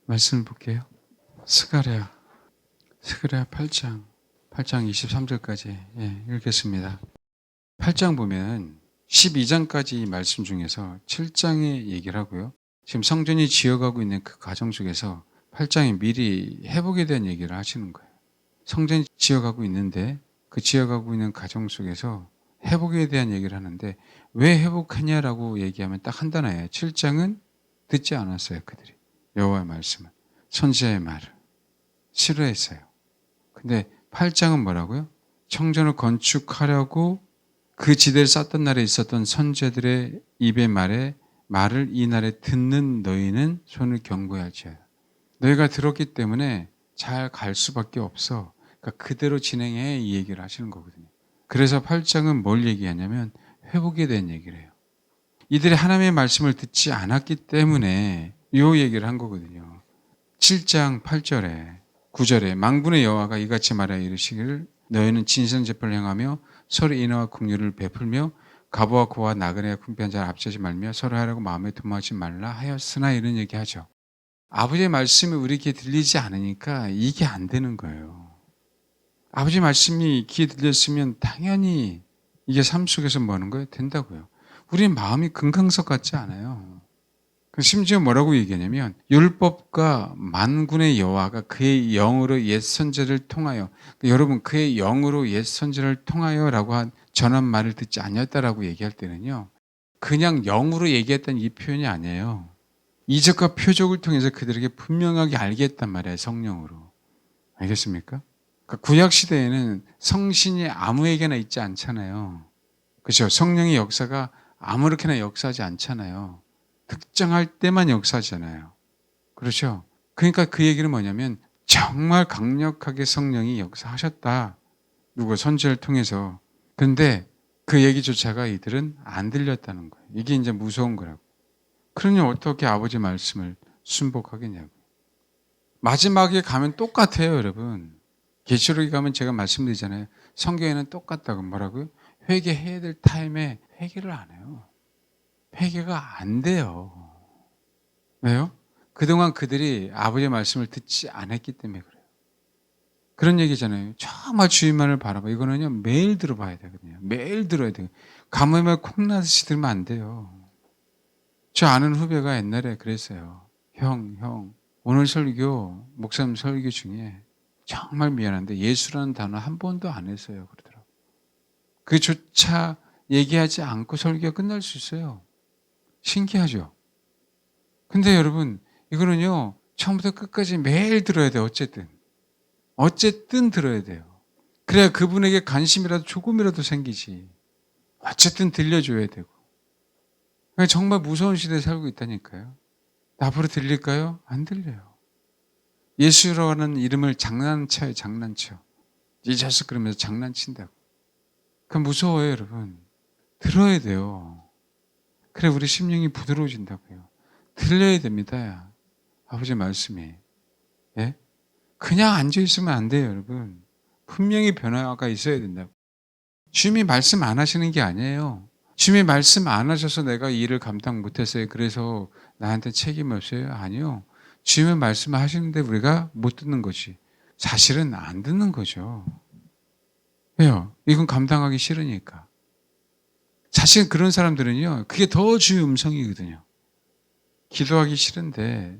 말씀을 볼게요. 스가랴 8장 23절까지 읽겠습니다. 8장 보면 12장까지 말씀 중에서 7장의 얘기를 하고요. 지금 성전이 지어가고 있는 그 과정 속에서 8장이 미리 회복에 대한 얘기를 하시는 거예요. 성전이 지어가고 있는데 그 지어가고 있는 과정 속에서 회복에 대한 얘기를 하는데 왜 회복하냐라고 얘기하면 딱 한 단어예요. 7장은 듣지 않았어요. 그들이 여호와의 말씀을, 선지자의 말을 싫어했어요. 근데 8장은 뭐라고요? 성전을 건축하려고 그 지대를 쌓던 날에 있었던 선지자들의 입의 말을 이 날에 듣는 너희는 손을 경고할지어다. 너희가 들었기 때문에 잘 갈 수밖에 없어. 그러니까 그대로 진행해, 이 얘기를 하시는 거거든요. 그래서 8장은 뭘 얘기하냐면 회복에 대한 얘기를 해요. 이들이 하나님의 말씀을 듣지 않았기 때문에 이 얘기를 한 거거든요. 7장 8절에 9절에 망군의 여호와가 이같이 말하여 이르시기를 너희는 진선제표를 행하며 서로 인하와 긍휼을 베풀며 가부와 고와 나그네와 궁핍한 자를 앞서지 말며 서로 하라고 마음에 도모하지 말라 하였으나, 이런 얘기하죠. 아버지의 말씀이 우리에게 들리지 않으니까 이게 안 되는 거예요. 아버지 말씀이 귀에 들렸으면 당연히 이게 삶 속에서 뭐 하는 거예요? 된다고요. 우리 마음이 금강석 같지 않아요. 심지어 뭐라고 얘기하냐면 율법과 만군의 여호와가 그의 영으로 옛 선지자를 통하여, 여러분 그의 영으로 옛 선지자를 통하여라고 전한 말을 듣지 않았다라고 얘기할 때는요, 그냥 영으로 얘기했다는 이 표현이 아니에요. 이적과 표적을 통해서 그들에게 분명하게 알게 했단 말이에요. 성령으로. 알겠습니까? 그러니까 구약 시대에는 성신이 아무에게나 있지 않잖아요. 그렇죠? 성령의 역사가 아무렇게나 역사하지 않잖아요. 특정할 때만 역사하잖아요. 그렇죠? 그러니까 그 얘기는 뭐냐면 정말 강력하게 성령이 역사하셨다. 누구 선지자를 통해서. 근데 그 얘기조차가 이들은 안 들렸다는 거예요. 이게 이제 무서운 거라고. 그러니 어떻게 아버지 말씀을 순복하겠냐고. 마지막에 가면 똑같아요, 여러분. 계시록에 가면 제가 말씀드리잖아요. 성경에는 똑같다고. 뭐라고요? 회개해야 될 타임에 회개를 안 해요. 회개가 안 돼요. 왜요? 그동안 그들이 아버지의 말씀을 듣지 않았기 때문에 그래요. 그런 얘기잖아요. 정말 주님만을 바라봐. 이거는요, 매일 들어봐야 되거든요. 매일 들어야 돼요. 가뭄에 콩나듯이 들으면 안 돼요. 저 아는 후배가 옛날에 그랬어요. 형, 오늘 설교, 목사님 설교 중에 정말 미안한데 예수라는 단어 한 번도 안 했어요. 그러더라고요. 그조차 얘기하지 않고 설교가 끝날 수 있어요. 신기하죠? 근데 여러분, 이거는요, 처음부터 끝까지 매일 들어야 돼요. 어쨌든 들어야 돼요. 그래야 그분에게 관심이라도 조금이라도 생기지. 어쨌든 들려줘야 되고. 정말 무서운 시대에 살고 있다니까요. 앞으로 들릴까요? 안 들려요. 예수라는 이름을 장난쳐요, 장난쳐. 잊었어 그러면서 장난친다고. 그럼 무서워요, 여러분. 들어야 돼요. 그래 우리 심령이 부드러워진다고요. 들려야 됩니다. 아버지 말씀이. 예? 그냥 앉아있으면 안 돼요, 여러분. 분명히 변화가 있어야 된다고. 주님이 말씀 안 하시는 게 아니에요. 주님이 말씀 안 하셔서 내가 이 일을 감당 못했어요. 그래서 나한테 책임 없어요? 아니요. 주님의 말씀을 하시는데 우리가 못 듣는 거지. 사실은 안 듣는 거죠. 왜요? 이건 감당하기 싫으니까. 사실 그런 사람들은요, 그게 더 주의 음성이거든요. 기도하기 싫은데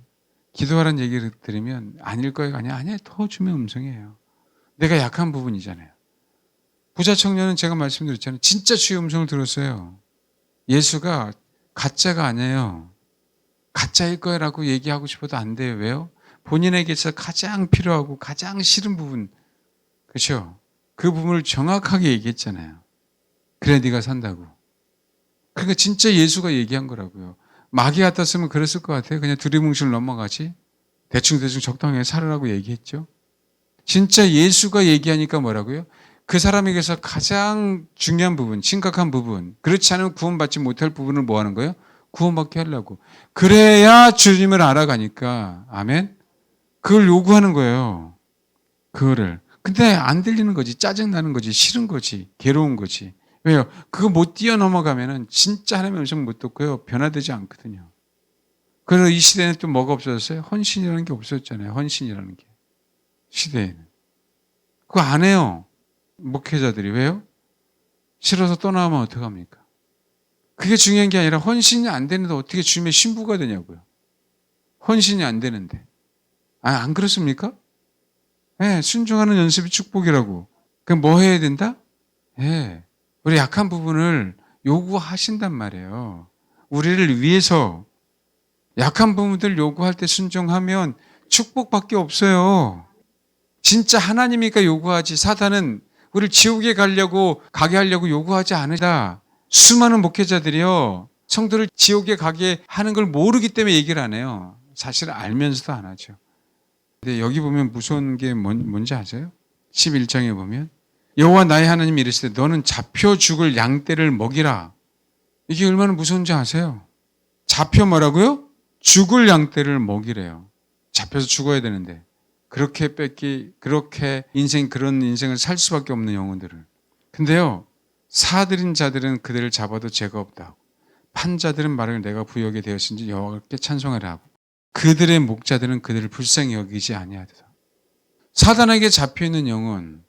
기도하라는 얘기를 들으면 아닐 거예요. 아니야, 더 주의 음성이에요. 내가 약한 부분이잖아요. 부자 청년은 제가 말씀드렸잖아요. 진짜 주의 음성을 들었어요. 예수가 가짜가 아니에요. 가짜일 거라고 얘기하고 싶어도 안 돼요. 왜요? 본인에게서 가장 필요하고 가장 싫은 부분, 그렇죠? 그 부분을 정확하게 얘기했잖아요. 그래 네가 산다고. 그러니까 진짜 예수가 얘기한 거라고요. 마귀 같았으면 그랬을 것 같아요. 그냥 두리뭉실 넘어가지. 대충 적당하게 살으라고 얘기했죠. 진짜 예수가 얘기하니까 뭐라고요? 그 사람에게서 가장 중요한 부분, 심각한 부분, 그렇지 않으면 구원받지 못할 부분을 뭐 하는 거예요? 구원받게 하려고. 그래야 주님을 알아가니까. 아멘? 그걸 요구하는 거예요. 그거를. 근데 안 들리는 거지. 짜증나는 거지. 싫은 거지. 괴로운 거지. 왜요? 그거 못 뛰어넘어가면은 진짜 하나님의 음성 못 듣고요. 변화되지 않거든요. 그래서 이 시대는 또 뭐가 없어졌어요? 헌신이라는 게 없어졌잖아요. 헌신이라는 게. 시대에는. 그거 안 해요. 목회자들이. 왜요? 싫어서 떠나면 어떡합니까? 그게 중요한 게 아니라 헌신이 안 되는데 어떻게 주님의 신부가 되냐고요. 헌신이 안 되는데. 안 그렇습니까? 네, 순종하는 연습이 축복이라고. 그럼 뭐 해야 된다? 네, 우리 약한 부분을 요구하신단 말이에요. 우리를 위해서 약한 부분들 요구할 때 순종하면 축복밖에 없어요. 진짜 하나님이니까 요구하지 사탄은 우리를 지옥에 가게 하려고 요구하지 않으다. 수많은 목회자들이요. 성도를 지옥에 가게 하는 걸 모르기 때문에 얘기를 안 해요. 사실 알면서도 안 하죠. 근데 여기 보면 무서운 게 뭔지 아세요? 11장에 보면 여호와 나의 하나님이 이르시되 너는 잡혀 죽을 양떼를 먹이라. 이게 얼마나 무서운지 아세요? 잡혀 뭐라고요? 죽을 양떼를 먹이래요. 잡혀서 죽어야 되는데 그렇게 그런 인생을 살 수밖에 없는 영혼들을. 근데요, 사들인 자들은 그들을 잡아도 죄가 없다. 판자들은 말을 내가 부여하게 되었은지 여호와께 찬송하라 하고 그들의 목자들은 그들을 불쌍히 여기지 아니하다. 사단에게 잡혀있는 영혼,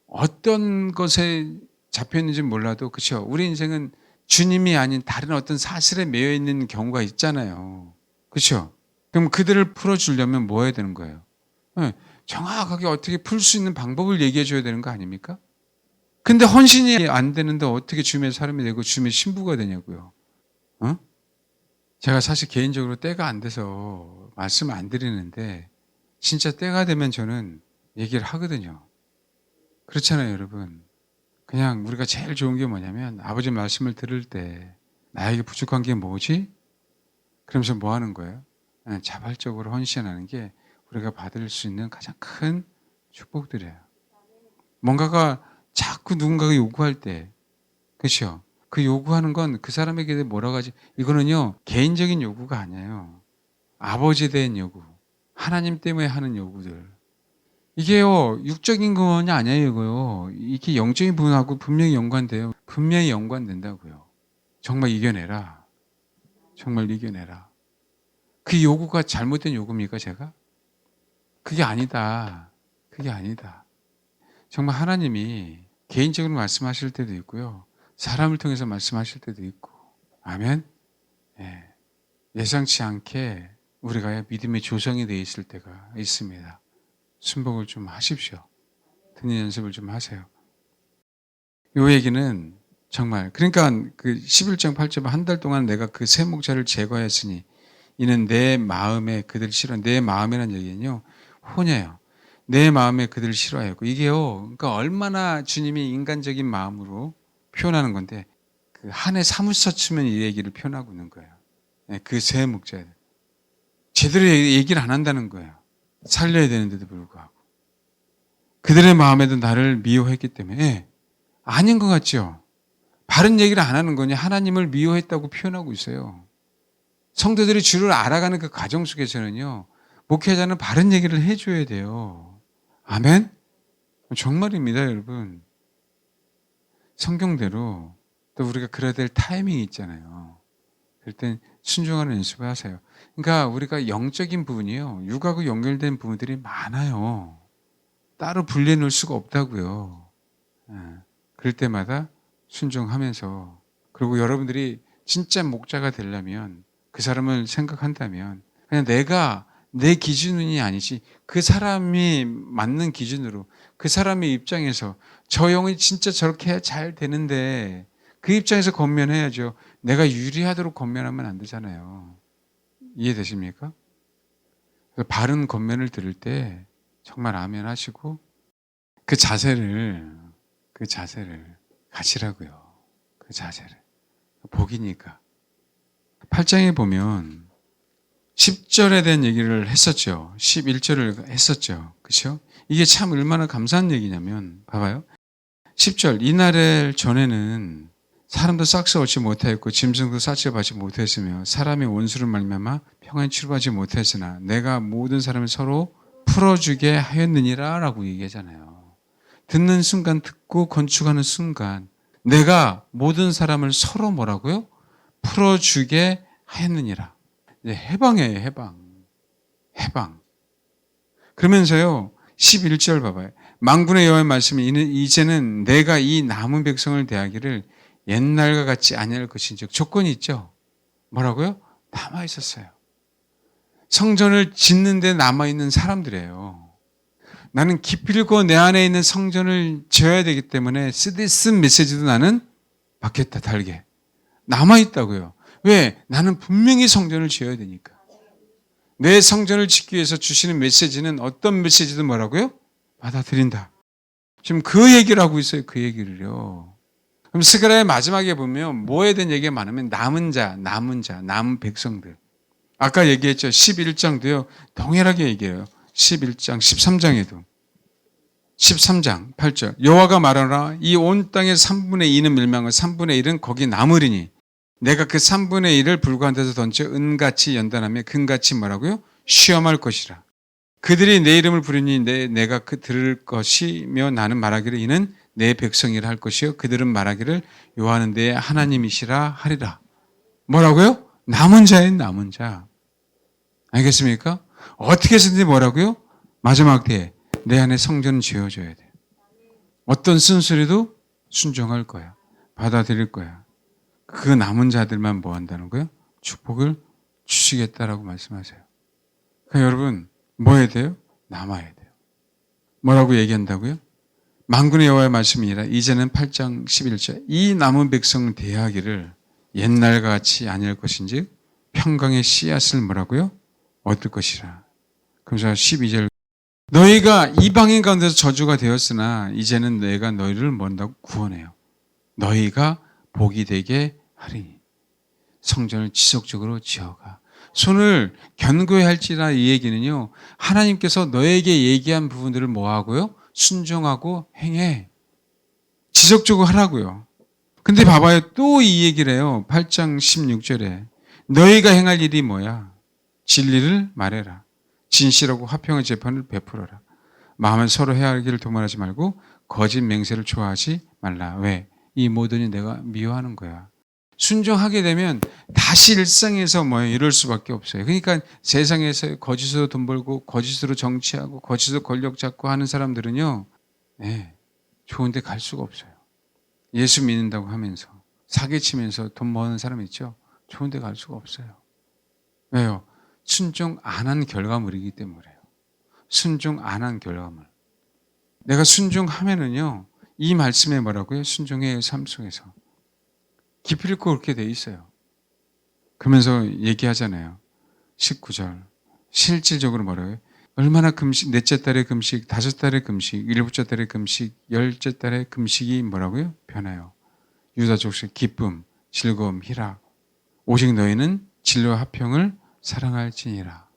어떤 것에 잡혀있는지 몰라도 그렇죠. 우리 인생은 주님이 아닌 다른 어떤 사실에 매여 있는 경우가 있잖아요. 그렇죠? 그럼 그들을 풀어주려면 뭐 해야 되는 거예요? 네, 정확하게 어떻게 풀 수 있는 방법을 얘기해 줘야 되는 거 아닙니까? 근데 헌신이 안 되는데 어떻게 주님의 사람이 되고 주님의 신부가 되냐고요. 어? 제가 사실 개인적으로 때가 안 돼서 말씀 안 드리는데 진짜 때가 되면 저는 얘기를 하거든요. 그렇잖아요, 여러분. 그냥 우리가 제일 좋은 게 뭐냐면 아버지 말씀을 들을 때 나에게 부족한 게 뭐지? 그러면서 뭐 하는 거예요? 자발적으로 헌신하는 게 우리가 받을 수 있는 가장 큰 축복들이에요. 뭔가가 자꾸 누군가가 요구할 때, 그렇죠? 그 요구하는 건 그 사람에게 뭐라고 하지? 이거는요, 개인적인 요구가 아니에요. 아버지에 대한 요구, 하나님 때문에 하는 요구들. 이게요, 육적인 건 아니에요, 이거요. 이게 영적인 부분하고 분명히 연관돼요. 분명히 연관된다고요. 정말 이겨내라. 정말 이겨내라. 그 요구가 잘못된 요구입니까, 제가? 그게 아니다. 그게 아니다. 정말 하나님이 개인적으로 말씀하실 때도 있고요. 사람을 통해서 말씀하실 때도 있고. 아멘? 예. 예상치 않게 우리가 믿음의 조성이 되어 있을 때가 있습니다. 순복을 좀 하십시오. 듣는 연습을 좀 하세요. 요 얘기는 정말 그러니까 그 11장 8절 한 달 동안 내가 그 세 목자를 제거했으니 이는 내 마음에 그들을 싫어. 내 마음이라는 얘기는요. 혼이에요. 내 마음에 그들을 싫어하였고 이게요. 그러니까 얼마나 주님이 인간적인 마음으로 표현하는 건데 그 한 해 사무쳐 치면 이 얘기를 표현하고 있는 거예요. 그 세 목자들. 제대로 얘기를 안 한다는 거예요. 살려야 되는데도 불구하고. 그들의 마음에도 나를 미워했기 때문에 아닌 것 같죠? 바른 얘기를 안 하는 거냐? 하나님을 미워했다고 표현하고 있어요. 성도들이 주를 알아가는 그 과정 속에서는요. 목회자는 바른 얘기를 해줘야 돼요. 아멘? 정말입니다, 여러분. 성경대로 또 우리가 그래야 될 타이밍이 있잖아요. 그럴 땐 순종하는 연습을 하세요. 그러니까 우리가 영적인 부분이요. 육하고 연결된 부분들이 많아요. 따로 분리해 놓을 수가 없다고요. 그럴 때마다 순종하면서 그리고 여러분들이 진짜 목자가 되려면 그 사람을 생각한다면 그냥 내가 내 기준이 아니지 그 사람이 맞는 기준으로 그 사람의 입장에서 저 영이 진짜 저렇게 잘 되는데 그 입장에서 권면해야죠. 내가 유리하도록 권면하면 안 되잖아요. 이해되십니까? 바른 권면을 들을 때 정말 아멘 하시고 그 자세를 가지라고요. 그 자세를. 복이니까. 8장에 보면 10절에 대한 얘기를 했었죠. 11절을 했었죠. 그렇죠? 이게 참 얼마나 감사한 얘기냐면 봐봐요. 10절 이날을 전에는 사람도 싹스 얻지 못하였고 짐승도 싹스 받지 못했으며 사람의 원수를 말미암아 평안히 치료받지 못했으나 내가 모든 사람을 서로 풀어주게 하였느니라 라고 얘기하잖아요. 듣는 순간 듣고 건축하는 순간 내가 모든 사람을 서로 뭐라고요? 풀어주게 하였느니라. 이제 해방이에요, 해방. 해방. 그러면서요, 11절 봐봐요. 만군의 여호와의 말씀이 이제는 내가 이 남은 백성을 대하기를 옛날과 같지 아니할 것인즉 조건이 있죠. 뭐라고요? 남아 있었어요. 성전을 짓는데 남아 있는 사람들이에요. 나는 기필코 내 안에 있는 성전을 지어야 되기 때문에 쓴 메시지도 나는 받겠다, 달게. 남아 있다고요. 왜? 나는 분명히 성전을 지어야 되니까. 내 성전을 짓기 위해서 주시는 메시지는 어떤 메시지도 뭐라고요? 받아들인다. 지금 그 얘기를 하고 있어요. 그 얘기를요. 그럼 스가랴의 마지막에 보면 뭐에 대한 얘기가 많으면 남은 백성들. 아까 얘기했죠. 11장도요. 동일하게 얘기해요. 11장, 13장에도. 13장 8절. 여호와가 말하노라 이 온 땅의 3분의 2는 멸망하고 3분의 1은 거기 남으리니 내가 그 3분의 1을 불구한 데서 던져 은같이 연단하며 금같이 뭐라고요? 시험할 것이라. 그들이 내 이름을 부르니 내가 그 들을 것이며 나는 말하기를 이는 내 백성이라 할 것이요 그들은 말하기를 여호와는 내 하나님이시라 하리라. 뭐라고요? 남은 자인 남은 자. 알겠습니까? 어떻게 해서든지 뭐라고요? 마지막 때에 내 안에 성전은 지어줘야 돼요. 어떤 쓴소리도 순종할 거야. 받아들일 거야. 그 남은 자들만 뭐 한다는 거예요? 축복을 주시겠다라고 말씀하세요. 그러니까 여러분 뭐 해야 돼요? 남아야 돼요. 뭐라고 얘기한다고요? 만군의 여호와의 말씀이니라 이제는 8장 11절 이 남은 백성 대하기를 옛날과 같이 아니할 것인지 평강의 씨앗을 뭐라고요? 얻을 것이라. 그러면서 12절 너희가 이방인 가운데서 저주가 되었으나 이제는 내가 너희를 뭔다고 구원해요. 너희가 복이 되게 하리니 성전을 지속적으로 지어가. 손을 견고히 할지라 이 얘기는요. 하나님께서 너에게 얘기한 부분들을 뭐하고요? 순종하고 행해. 지속적으로 하라고요. 근데 봐봐요. 또 이 얘기를 해요. 8장 16절에 너희가 행할 일이 뭐야? 진리를 말해라. 진실하고 화평의 재판을 베풀어라. 마음은 서로 헤아리기를 도말하지 말고 거짓 맹세를 좋아하지 말라. 왜? 이 모든이 내가 미워하는 거야. 순종하게 되면 다시 일상에서 이럴 수밖에 없어요. 그러니까 세상에서 거짓으로 돈 벌고 거짓으로 정치하고 거짓으로 권력 잡고 하는 사람들은요. 네, 좋은 데 갈 수가 없어요. 예수 믿는다고 하면서 사기치면서 돈 버는 사람 있죠. 좋은 데 갈 수가 없어요. 왜요? 순종 안 한 결과물이기 때문에 그래요. 순종 안 한 결과물. 내가 순종하면은요. 이 말씀에 뭐라고요? 순종의 삶 속에서. 기필코 그렇게 돼 있어요. 그러면서 얘기하잖아요. 19절. 실질적으로 뭐라고요? 얼마나 금식, 넷째 달의 금식, 다섯 달의 금식, 일곱째 달의 금식, 열째 달의 금식이 뭐라고요? 변해요. 유다 족속의 기쁨, 즐거움, 희락. 오직 너희는 진리와 화평을 사랑할지니라.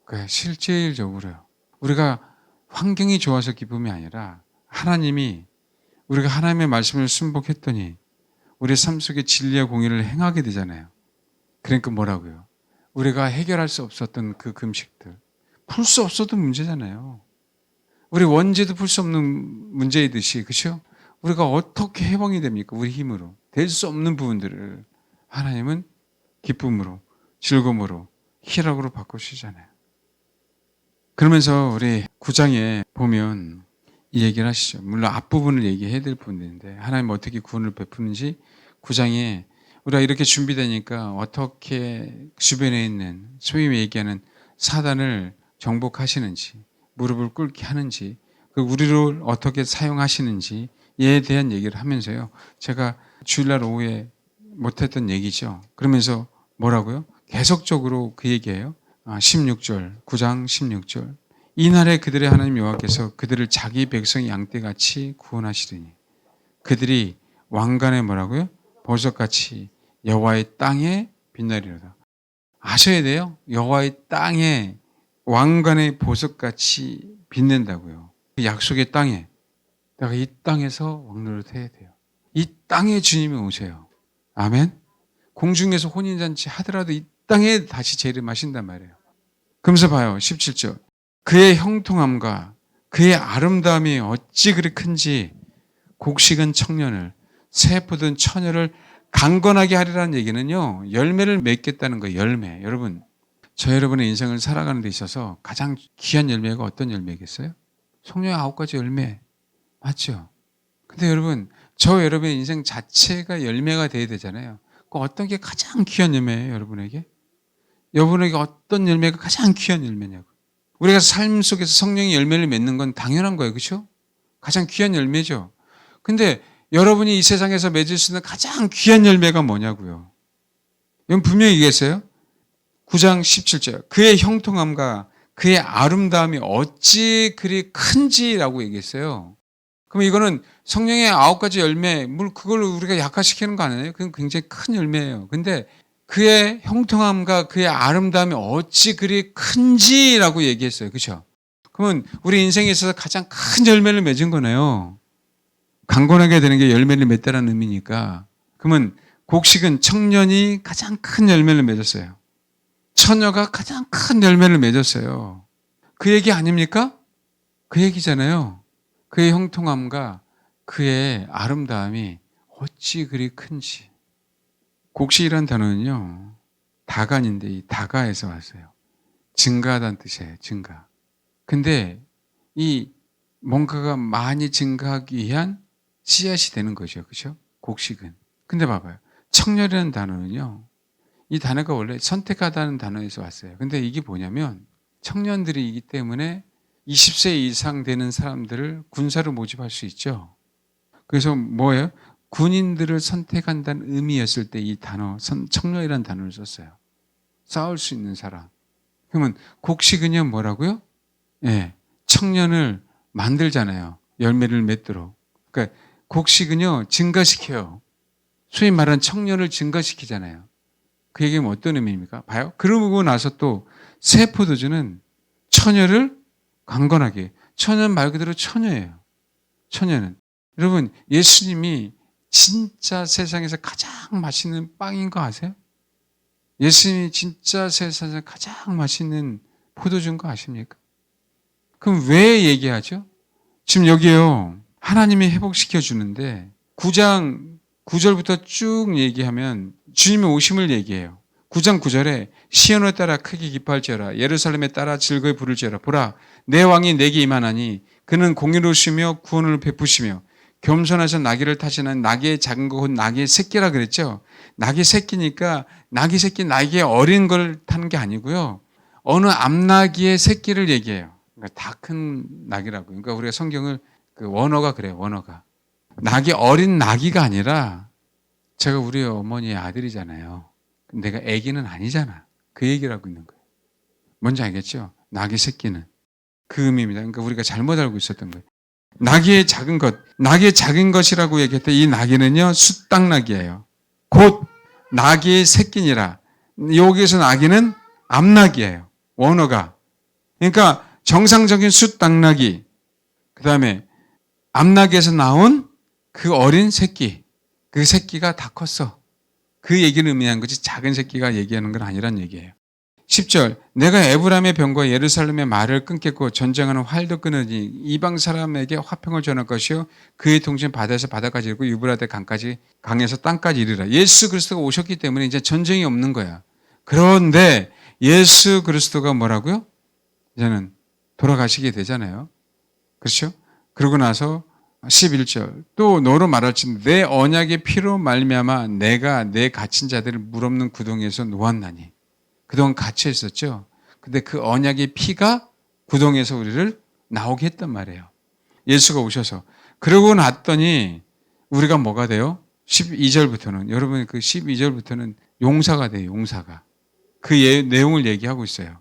그게 실질적으로요. 우리가 환경이 좋아서 기쁨이 아니라 하나님이 우리가 하나님의 말씀을 순복했더니 우리 삶 속에 진리와 공의를 행하게 되잖아요. 그러니까 뭐라고요? 우리가 해결할 수 없었던 그 금식들. 풀 수 없어도 문제잖아요. 우리 원죄도 풀 수 없는 문제이듯이, 그렇죠? 우리가 어떻게 해방이 됩니까? 우리 힘으로. 될 수 없는 부분들을 하나님은 기쁨으로, 즐거움으로, 희락으로 바꾸시잖아요. 그러면서 우리 9장에 보면 이 얘기를 하시죠. 물론 앞부분을 얘기해야 될 부분인데 하나님 어떻게 구원을 베푸는지 9장에 우리가 이렇게 준비되니까 어떻게 주변에 있는 소위 얘기하는 사단을 정복하시는지 무릎을 꿇게 하는지 우리를 어떻게 사용하시는지에 대한 얘기를 하면서요. 제가 주일날 오후에 못했던 얘기죠. 그러면서 뭐라고요? 계속적으로 그 얘기예요. 16절, 9장 16절. 이날에 그들의 하나님 여호와께서 그들을 자기 백성의 양떼같이 구원하시리니 그들이 왕관에 뭐라고요? 보석같이 여호와의 땅에 빛나리로다. 아셔야 돼요. 여호와의 땅에 왕관의 보석같이 빛낸다고요. 그 약속의 땅에 내가 이 땅에서 왕노릇 해야 돼요. 이 땅에 주님이 오세요. 아멘. 공중에서 혼인잔치 하더라도 이 땅에 다시 재림하신단 말이에요. 그러면서 봐요. 17절. 그의 형통함과 그의 아름다움이 어찌 그리 큰지 곡식은 청년을 세포든 처녀를 강건하게 하리라는 얘기는요, 열매를 맺겠다는 거예요. 열매. 여러분, 저 여러분의 인생을 살아가는 데 있어서 가장 귀한 열매가 어떤 열매겠어요? 성령의 9가지 열매. 맞죠? 근데 여러분, 저 여러분의 인생 자체가 열매가 돼야 되잖아요. 그 어떤 게 가장 귀한 열매예요, 여러분에게? 여러분에게 어떤 열매가 가장 귀한 열매냐고. 우리가 삶 속에서 성령의 열매를 맺는 건 당연한 거예요. 그렇죠? 가장 귀한 열매죠. 근데 여러분이 이 세상에서 맺을 수 있는 가장 귀한 열매가 뭐냐고요. 이건 분명히 얘기했어요. 9장 17절. 그의 형통함과 그의 아름다움이 어찌 그리 큰지라고 얘기했어요. 그럼 이거는 성령의 9가지 열매, 물 그걸 우리가 약화시키는 거 아니에요? 그건 굉장히 큰 열매예요. 근데 그의 형통함과 그의 아름다움이 어찌 그리 큰지라고 얘기했어요. 그렇죠? 그러면 우리 인생에 있어서 가장 큰 열매를 맺은 거네요. 강건하게 되는 게 열매를 맺다라는 의미니까. 그러면 곡식은 청년이 가장 큰 열매를 맺었어요. 처녀가 가장 큰 열매를 맺었어요. 그 얘기 아닙니까? 그 얘기잖아요. 그의 형통함과 그의 아름다움이 어찌 그리 큰지. 곡식이란 단어는요, 다간인데 이 다가에서 왔어요. 증가하다는 뜻이에요. 증가. 근데 이 뭔가가 많이 증가하기 위한 씨앗이 되는 거죠. 그렇죠? 곡식은. 근데 봐봐요. 청년이라는 단어는요, 이 단어가 원래 선택하다는 단어에서 왔어요. 근데 이게 뭐냐면 청년들이기 때문에 20세 이상 되는 사람들을 군사로 모집할 수 있죠. 그래서 뭐예요? 군인들을 선택한다는 의미였을 때 이 단어, 청년이라는 단어를 썼어요. 싸울 수 있는 사람. 그러면 곡식은요 뭐라고요? 예, 청년을 만들잖아요. 열매를 맺도록. 그러니까 곡식은요 증가시켜요. 소위 말하는 청년을 증가시키잖아요. 그 얘기는 어떤 의미입니까? 봐요. 그러고 나서 또 새 포도주는 처녀를 강건하게. 처녀는 말 그대로 처녀예요. 처녀는. 여러분, 예수님이 진짜 세상에서 가장 맛있는 빵인 거 아세요? 예수님이 진짜 세상에서 가장 맛있는 포도주인 거 아십니까? 그럼 왜 얘기하죠? 지금 여기에요. 하나님이 회복시켜 주는데 9장 9절부터 쭉 얘기하면 주님의 오심을 얘기해요. 9장 9절에 시온에 따라 크게 기뻐할지어라. 예루살렘에 따라 즐거이 부를지어라. 보라, 내 왕이 내게 임하나니 그는 공의로우시며 구원을 베푸시며 겸손하셔 나귀를 타시는 나귀의 작은 것 곧 나귀의 새끼라 그랬죠. 나귀 새끼니까 나귀 새끼 나귀의 어린 걸 타는 게 아니고요. 어느 암나귀의 새끼를 얘기해요. 그러니까 다 큰 나귀라고. 그러니까 우리가 성경을 그 원어가 그래요. 원어가. 나귀 어린 나귀가 아니라 제가 우리 어머니의 아들이잖아요. 내가 아기는 아니잖아. 그 얘기를 하고 있는 거예요. 뭔지 알겠죠? 나귀 새끼는. 그 의미입니다. 그러니까 우리가 잘못 알고 있었던 거예요. 나귀의 작은 것, 나귀의 작은 것이라고 얘기했을 때 이 나귀는요, 숫땅나귀예요. 곧 나귀의 새끼니라. 여기에서 나귀는 암나귀예요. 원어가. 그러니까 정상적인 숫땅나귀, 그 다음에 암나귀에서 나온 그 어린 새끼, 그 새끼가 다 컸어. 그 얘기를 의미한 거지 작은 새끼가 얘기하는 건 아니란 얘기예요. 10절 내가 에브라임의 병과 예루살렘의 말을 끊겠고 전쟁하는 활도 끊으니 이방 사람에게 화평을 전할 것이요 그의 통치는 바다에서 바다까지 이르고 유브라데 강까지 강에서 땅까지 이르라. 예수 그리스도가 오셨기 때문에 이제 전쟁이 없는 거야. 그런데 예수 그리스도가 뭐라고요? 이제는 돌아가시게 되잖아요. 그렇죠? 그러고 나서 11절 또 너로 말할지 내 언약의 피로 말미암아 내가 내 갇힌 자들을 물 없는 구덩이에서 놓았나니. 그동안 갇혀 있었죠. 근데 그 언약의 피가 구덩이에서 우리를 나오게 했단 말이에요. 예수가 오셔서. 그러고 났더니 우리가 뭐가 돼요? 12절부터는 여러분 그 12절부터는 용사가 돼요. 용사가. 그 내용을 얘기하고 있어요.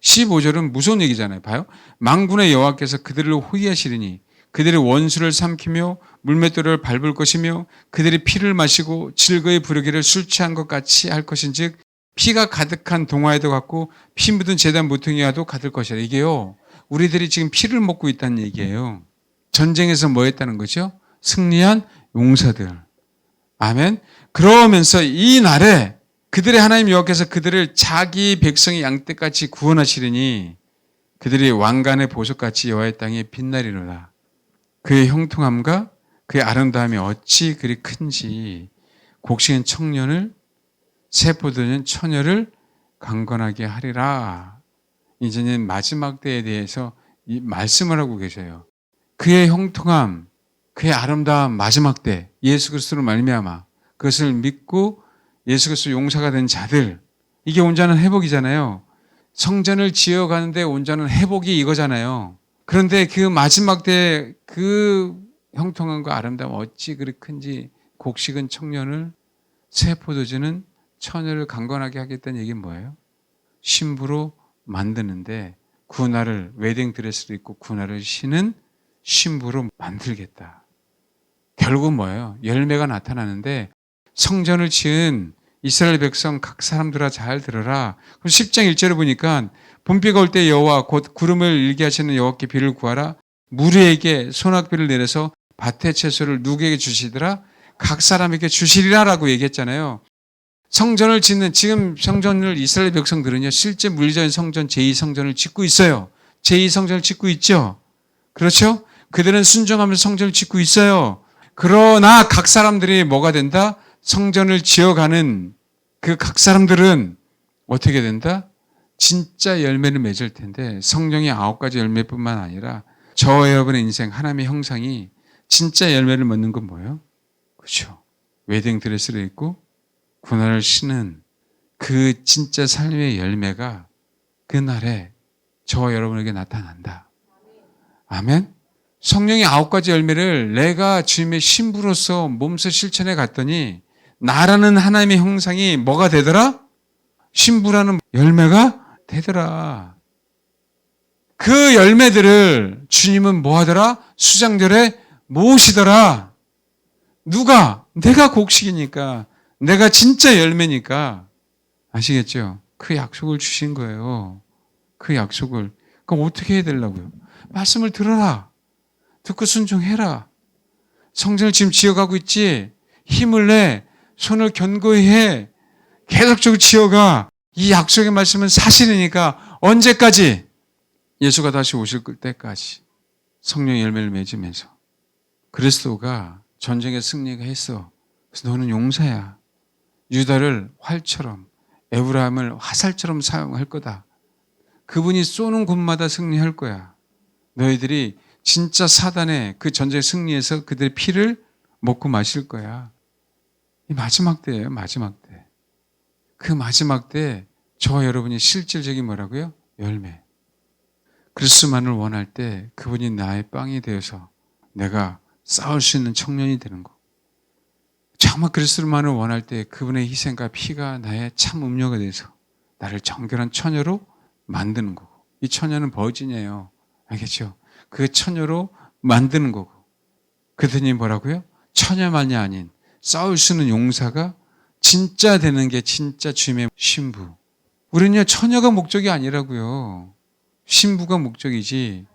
15절은 무서운 얘기잖아요. 봐요. 만군의 여호와께서 그들을 호위하시리니 그들의 원수를 삼키며 물맷돌을 밟을 것이며 그들이 피를 마시고 즐거이 부르기를 술 취한 것 같이 할 것인즉 피가 가득한 동화에도 같고 피 묻은 제단 모퉁이와도 같을 것이라. 이게요. 우리들이 지금 피를 먹고 있다는 얘기예요. 전쟁에서 뭐 했다는 거죠? 승리한 용사들. 아멘. 그러면서 이 날에 그들의 하나님 여호와께서 그들을 자기 백성의 양떼같이 구원하시리니 그들이 왕관의 보석같이 여호와의 땅에 빛나리로다. 그의 형통함과 그의 아름다움이 어찌 그리 큰지 곡식은 청년을, 새 포도는 처녀를 강건하게 하리라. 이제는 마지막 때에 대해서 이 말씀을 하고 계셔요. 그의 형통함, 그의 아름다운 마지막 때, 예수 그리스도로 말미암아 그것을 믿고 예수 그리스도 용사가 된 자들, 이게 온전한 회복이잖아요. 성전을 지어가는데 온전한 회복이 이거잖아요. 그런데 그 마지막 때 그 형통함과 아름다움 어찌 그리 큰지, 곡식은 청년을, 새 포도주는 처녀를 강건하게 하겠다는 얘기는 뭐예요? 신부로 만드는데 그날을 웨딩 드레스를 입고 그날을 신은 신부로 만들겠다. 결국은 뭐예요? 열매가 나타나는데 성전을 지은 이스라엘 백성 각 사람들아 잘 들어라. 10장 1절에 보니까 봄비가 올 때 여호와 곧 구름을 일게 하시는 여호와께 비를 구하라. 무리에게 소낙비를 내려서 밭의 채소를 누구에게 주시더라? 각 사람에게 주시리라라고 얘기했잖아요. 성전을 짓는, 지금 성전을 이스라엘 백성들은요, 실제 물리적인 성전 제2성전을 짓고 있어요. 제2성전을 짓고 있죠. 그렇죠? 그들은 순종하면서 성전을 짓고 있어요. 그러나 각 사람들이 뭐가 된다? 성전을 지어가는 그 각 사람들은 어떻게 된다? 진짜 열매를 맺을 텐데, 성령의 9가지 열매뿐만 아니라 저와 여러분의 인생, 하나님의 형상이 진짜 열매를 맺는 건 뭐예요? 그렇죠. 웨딩 드레스를 입고 고난을 신은 그 진짜 삶의 열매가 그날에 저와 여러분에게 나타난다. 아멘? 성령의 9가지 열매를 내가 주님의 신부로서 몸소 실천해 갔더니 나라는 하나님의 형상이 뭐가 되더라? 신부라는 열매가 되더라. 그 열매들을 주님은 뭐 하더라? 수장들에 모으시더라. 누가? 내가 곡식이니까, 내가 진짜 열매니까. 아시겠죠? 그 약속을 주신 거예요. 그 약속을. 그럼 어떻게 해야 되려고요? 말씀을 들어라. 듣고 순종해라. 성전을 지금 지어가고 있지? 힘을 내. 손을 견고히 해. 계속적으로 지어가. 이 약속의 말씀은 사실이니까 언제까지? 예수가 다시 오실 때까지. 성령의 열매를 맺으면서. 그리스도가 전쟁에 승리가 했어. 그래서 너는 용사야. 유다를 활처럼, 에브라임을 화살처럼 사용할 거다. 그분이 쏘는 곳마다 승리할 거야. 너희들이 진짜 사단의 그 전쟁에 승리해서 그들의 피를 먹고 마실 거야. 이 마지막 때예요, 마지막 때. 그 마지막 때 저와 여러분이 실질적인 뭐라고요? 열매. 그리스도만을 원할 때 그분이 나의 빵이 되어서 내가 싸울 수 있는 청년이 되는 거. 정말 그리스도만을 원할 때 그분의 희생과 피가 나의 참 음료가 돼서 나를 정결한 처녀로 만드는 거고. 이 처녀는 버진이에요. 알겠죠? 그 처녀로 만드는 거고. 그들이 뭐라고요? 처녀만이 아닌 싸울 수 있는 용사가 진짜 되는 게 진짜 주님의 신부. 우리는요, 처녀가 목적이 아니라고요. 신부가 목적이지.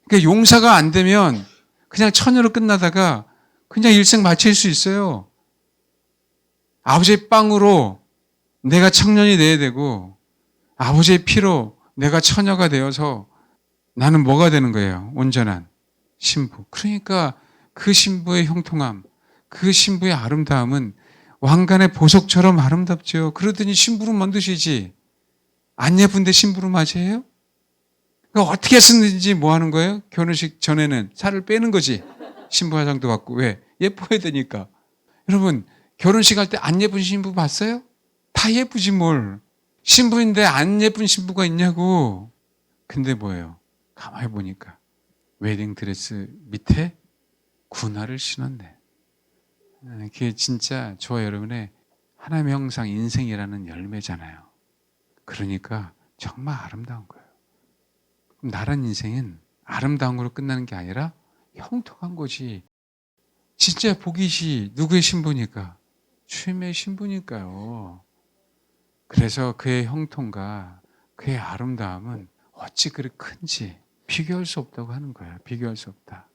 그러니까 용사가 안 되면 그냥 처녀로 끝나다가 그냥 일생 마칠 수 있어요. 아버지의 빵으로 내가 청년이 돼야 되고 아버지의 피로 내가 처녀가 되어서 나는 뭐가 되는 거예요? 온전한 신부. 그러니까 그 신부의 형통함, 그 신부의 아름다움은 왕관의 보석처럼 아름답죠. 그러더니 신부로 만드시지. 안 예쁜데 신부로 맞이해요? 그러니까 어떻게 했는지 뭐 하는 거예요? 결혼식 전에는 살을 빼는 거지. 신부 화장도 받고. 왜? 예뻐야 되니까. 여러분, 결혼식 할 때 안 예쁜 신부 봤어요? 다 예쁘지 뭘. 신부인데 안 예쁜 신부가 있냐고. 근데 뭐예요? 가만히 보니까 웨딩 드레스 밑에 군화를 신었네. 그게 진짜 저와 여러분의 하나님의 형상 인생이라는 열매잖아요. 그러니까 정말 아름다운 거예요. 나란 인생은 아름다운 걸로 끝나는 게 아니라 형통한 거지. 진짜 복이시 누구의 신부니까? 주님의 신부니까요. 그래서 그의 형통과 그의 아름다움은 어찌 그리 큰지 비교할 수 없다고 하는 거야. 비교할 수 없다.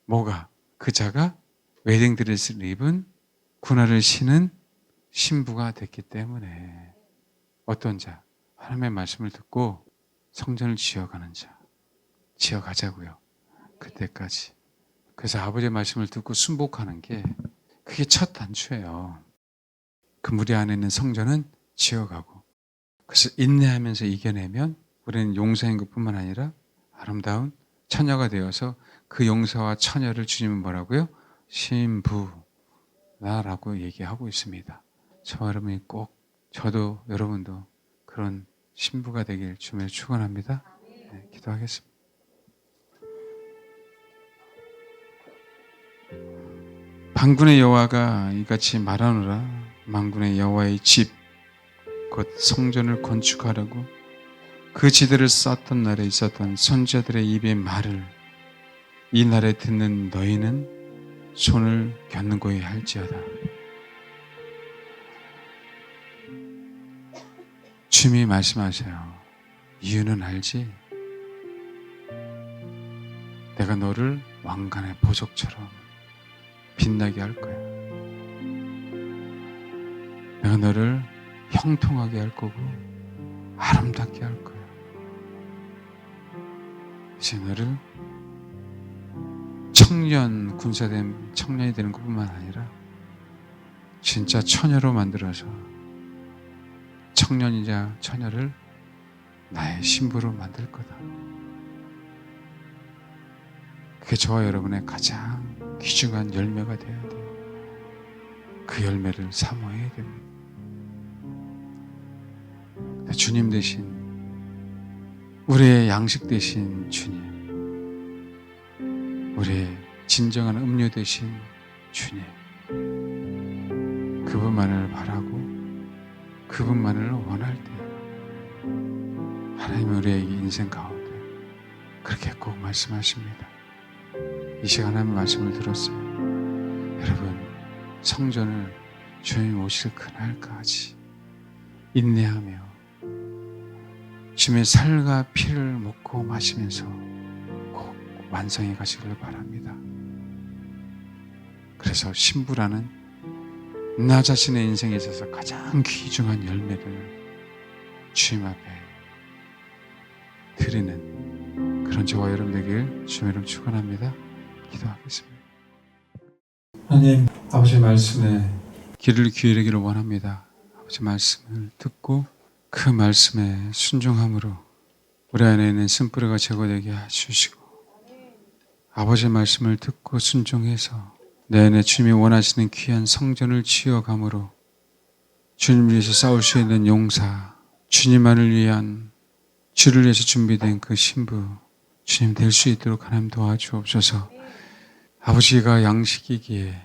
뭐가? 그 자가 웨딩드레스를 입은 군화를 신은 신부가 됐기 때문에. 어떤 자? 하나님의 말씀을 듣고 성전을 지어가는 자. 지어가자고요. 그때까지. 그래서 아버지의 말씀을 듣고 순복하는 게 그게 첫 단추예요. 그 무리 안에 있는 성전은 지어가고, 그래서 인내하면서 이겨내면 우리는 용사인 것뿐만 아니라 아름다운 처녀가 되어서 그 용사와 처녀를 주님은 뭐라고요? 신부라고 얘기하고 있습니다. 저와 여러분이 꼭, 저도 여러분도 그런 신부가 되길 주님을 축원합니다. 네, 기도하겠습니다. 만군의 여호와가 이같이 말하노라. 만군의 여호와의 집 곧 성전을 건축하려고 그 지대를 쌓던 날에 있었던 선지자들의 입의 말을 이 날에 듣는 너희는 손을 겨누고야 할지어다. 주님이 말씀하세요. 이유는 알지? 내가 너를 왕관의 보석처럼 빛나게 할 거야. 내가 너를 형통하게 할 거고 아름답게 할 거야. 이제 너를 청년 군사된 청년이 되는 것뿐만 아니라 진짜 처녀로 만들어서 청년이자 처녀를 나의 신부로 만들 거다. 그게 저와 여러분의 가장 귀중한 열매가 되어야 돼요. 그 열매를 사모해야 됩니다. 주님 대신, 우리의 양식 대신 주님, 우리의 진정한 음료 대신 주님, 그분만을 바라고 그분만을 원할 때 하나님은 우리의 인생 가운데 그렇게 꼭 말씀하십니다. 이 시간 하나님의 말씀을 들었어요. 여러분, 성전을 주님 오실 그날까지 인내하며 주님의 살과 피를 먹고 마시면서 꼭 완성해 가시길 바랍니다. 그래서 신부라는 나 자신의 인생에 있어서 가장 귀중한 열매를 주님 앞에 드리는 그런 저와 여러분 되길 주님의 이름 축원합니다. 기도하겠습니다. 하나님, 아버지 말씀에 귀를 기울이기를 원합니다. 아버지 말씀을 듣고 그 말씀에 순종함으로 우리 안에 있는 쓴뿌리가 제거되게 해주시고, 아버지 말씀을 듣고 순종해서 내 안에 주님이 원하시는 귀한 성전을 지어감으로 주님을 위해서 싸울 수 있는 용사, 주님만을 위한, 주를 위해서 준비된 그 신부 주님 될 수 있도록 하나님 도와주옵소서. 아버지가 양식이기에,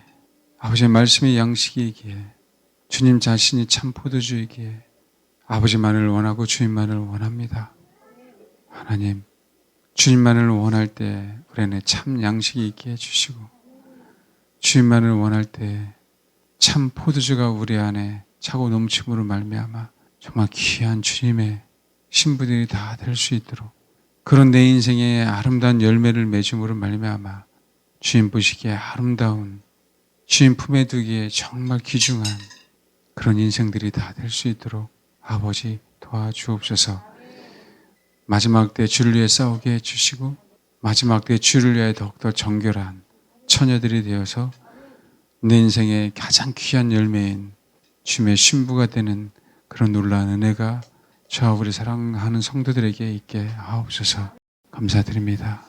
아버지의 말씀이 양식이기에, 주님 자신이 참 포도주이기에 아버지만을 원하고 주님만을 원합니다. 하나님, 주님만을 원할 때 우리 안에 참 양식이 있게 해주시고, 주님만을 원할 때 참 포도주가 우리 안에 차고 넘침으로 말미암아 정말 귀한 주님의 신부들이 다 될 수 있도록, 그런 내 인생에 아름다운 열매를 맺음으로 말미암아 주님 보시기에 아름다운, 주님 품에 두기에 정말 귀중한 그런 인생들이 다 될 수 있도록 아버지 도와주옵소서. 마지막 때 주를 위해 싸우게 해주시고, 마지막 때 주를 위해 더욱더 정결한 처녀들이 되어서 내 인생의 가장 귀한 열매인 주님의 신부가 되는 그런 놀라운 은혜가 저와 우리 사랑하는 성도들에게 있게 하옵소서. 감사드립니다.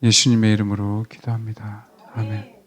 예수님의 이름으로 기도합니다. 아멘.